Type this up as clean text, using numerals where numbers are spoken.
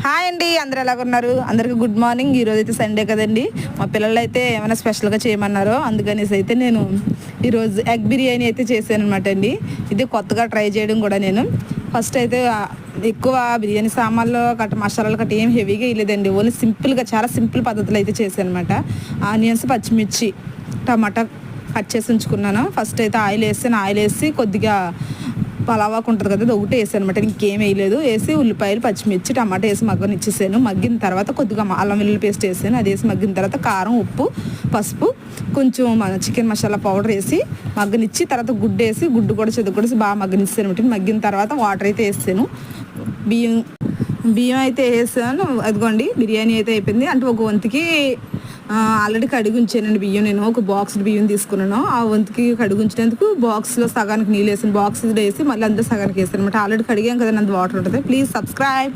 Hi అండి, అందరు ఎలాగున్నారు? అందరికీ గుడ్ మార్నింగ్. ఈరోజు అయితే సండే కదండి. మా పిల్లలు అయితే ఏమైనా స్పెషల్గా చేయమన్నారో అందుకనేసి అయితే నేను ఈరోజు ఎగ్ బిర్యానీ అయితే చేశాను అనమాట అండి. ఇది కొత్తగా ట్రై చేయడం కూడా. నేను ఫస్ట్ అయితే ఎక్కువ బిర్యానీ సామాన్లు కట్ట మసాలాలు కట్ట ఏం హెవీగా వేయలేదండి. ఓన్లీ సింపుల్గా, చాలా సింపుల్ పద్ధతిలో అయితే చేశాను అనమాట. ఆనియన్స్, పచ్చిమిర్చి, టమాటా కట్ చేసి ఉంచుకున్నాను. ఫస్ట్ అయితే ఆయిల్ వేసి కొద్దిగా పలావాకు ఉంటుంది కదా, అది ఒకటి వేసాను అనమాట. ఇంకేం వేయలేదు. వేసి ఉల్లిపాయలు, పచ్చిమిర్చి, టమాటా వేసి మగ్గనిచ్చేసాను. మగ్గిన తర్వాత కొద్దిగా అల్లం వెల్లుల్లి పేస్ట్ వేసాను. అది వేసి మగ్గిన తర్వాత కారం, ఉప్పు, పసుపు, కొంచెం చికెన్ మసాలా పౌడర్ వేసి మగ్గనిచ్చి తర్వాత గుడ్డు వేసి గుడ్డు కూడా చెదుకొడేసి బాగా మగ్గనిచ్చాను అనమాట. మగ్గిన తర్వాత వాటర్ అయితే వేసాను. బియ్యం అయితే వేసాను. అదిగోండి బిర్యానీ అయితే అయిపోయింది. అంటే ఒక వంతుకి ఆల్రెడీ కడిగి ఉంచానండి బియ్యం. నేను ఒక బాక్స్ బియ్యం తీసుకున్నాను. ఆ వంతుకి కడిగి ఉంచినందుకు బాక్స్లో సగానికి నీళ్ళు వేసాను. బాక్స్ వేసి మళ్ళీ అందరూ సగానికి వేసాను అనమాట. ఆల్రెడీ కడిగాం కదా, అంత వాటర్ ఉంటుంది. Please subscribe.